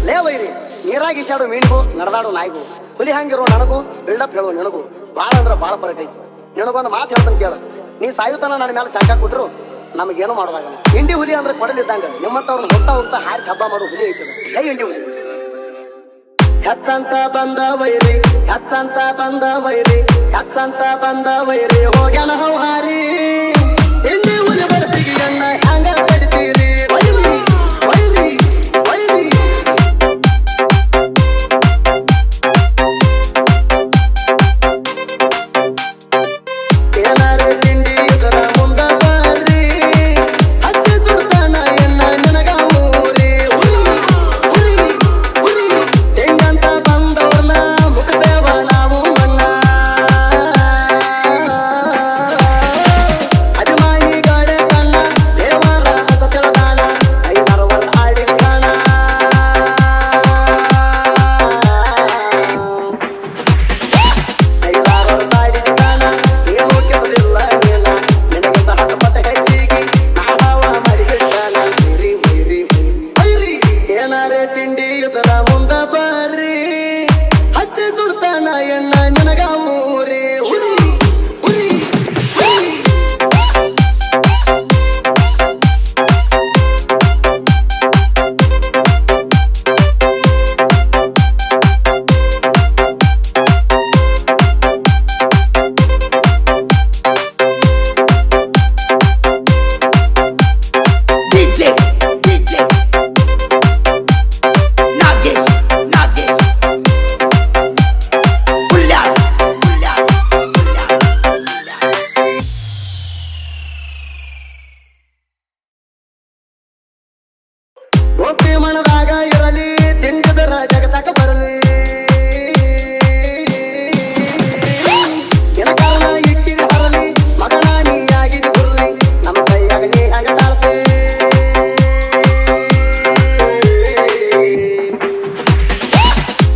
ಲೇ ವೈರಿ ನೀರಾಗಿ ಈಸಾಡು ಮೀನಿಗೂ ನಡೆದಾಡು ನಾಯಿಗೂ ಹುಲಿ ಹಂಗಿರೋ ನನಗೂ ಬಿಲ್ಡಪ್ ಹೇಳೋ ನಿನಗೂ ಭಾಳ ಅಂದ್ರೆ ಭಾಳ ಫರಕ್ ಐತಿ. ನಿನಗೊಂದು ಮಾತು ಹೇಳ್ತಾನೆ ಕೇಳು, ನೀ ಸಾಯುತನ ನನ್ನ ಮೇಲೆ ಶಾಖ ಕೊಟ್ಟರು ನಮಗೇನು ಮಾಡೋದಾಗಲ್ಲ. ಇಂಡಿ ಹುಲಿ ಅಂದ್ರೆ ಕೊಡಲಿದ್ದಂಗ ನಿಮ್ಮಂತವ್ರನ್ನ ಹೋಗ್ತಾ ಹೋಗ್ತಾ ಹಾರಿಸಿ ಹಬ್ಬ ಮಾಡೋ ಹುಲಿ ಐತಿ. ಜೈ ಇಂಡಿ ಹುಲಿ. ಹೆಚ್ಚಂತ ಬಂದ ವೈರಿ ಹೆಚ್ಚಂತ ಬಂದ ವೈರಿ ಹೆಚ್ಚಂತ ಬಂದ ವೈರಿ ಹೋಗ್ಯಾನ ಹಾರಿ ಇಂಡಿ ಹುಲಿ ಬರ್ತಿಗೆ ಅಣ್ಣ ಹ್ಯಾಂಗ ಕಡಿತೀರಿ ವೈರಿ ವೈರಿ ವೈರಿ. ಏನಾರೆ ತಿಂಡಿ ಇದರ ಮುಂದ ಬರ್ರಿ ಹಚ್ಚಿ ಸುಡ್ತಾನ ಎಣ್ಣ ನಿನಗ ಊರಿ ಹುರಿ ಹುರಿ ಹುರಿ. ಹೆಂಗಂತ ಬಂದವ್ರನ್ನ ಮುಗಿಸೇವ ನಾವು ಮಣ್ಣ ಅಭಿಮಾನಿ ಗಾಡೆ ಕಣ್ಣ ದೇವರ ಅಂತ ತಿಳ್ದಾನ 5-6 ವರ್ಷ ಆಡಿದ ಕಾಣ. 5-6 ವರ್ಷ ಆಡಿದ ಕಾಣ ಏನು ಕೆಸಲಿಲ್ಲ ನೀನ ನಿನಗಿಂತ ಹತ್ತಪಟ್ಟ ಹೆಚ್ಚಿಗೆ ನಾವ ಮಾಡಿಬಿಟ್ಟಾನ ಸಿರಿ ವೈರಿ ವೈರಿ. ಏನಾರೆ ತಿಂಡಿ ಇದರ ಮುಂದ ಬರ್ರಿ ಹಚ್ಚಿ ಸುಡ್ತಾನ ಎಣ್ಣ ನಿನಗ ಊರಿ ಹುರಿ ಹುರಿ ಹುರಿ. DJ Nagesh Pulla ದೋಸ್ತಿ ಮನದಾಗ ಇರಲಿ ತಿಂಡಿದರ ಜಗಸಾಕ ಬರಲಿ ನಿನ ಕಾರಣ ಇಟ್ಟಿದಿ ಬರಲಿ ಮಗನ ನೀ ಆಗಿದಿ ಬರಲಿ ನಮ್ಮ ಕೈಯಾಗ ನೀ ಆಗ ತಾಳ್ತೆ.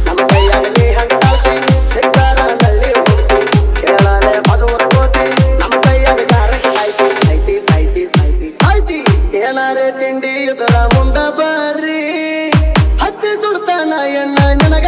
ನಮ್ಮ ಕೈಯಾಗ ನೀ ಹಂಗ ತಾಳ್ತಿ ಸಿಕ್ಕಾರ ನಳ್ಳಿ ಹೋಗ್ತಿ ಕೇಳಲೆ ಬಜೂರ ಕೋತಿ ನಮ್ಮ ಕೈಯಾಗ ಕಾರಕ ಸಾಯ್ತಿ ಸಾಯ್ತಿ ಸಾಯ್ತಿ ಸಾಯ್ತಿ ಸಾಯ್ತಿ. ಏನಾರೆ ತಿಂಡಿ ಇದರ ಮುಂದ ಬರ್ರಿ ಹಚ್ಚಿ ಸುಡ್ತಾನ ಎಣ್ಣ ನಿನಗ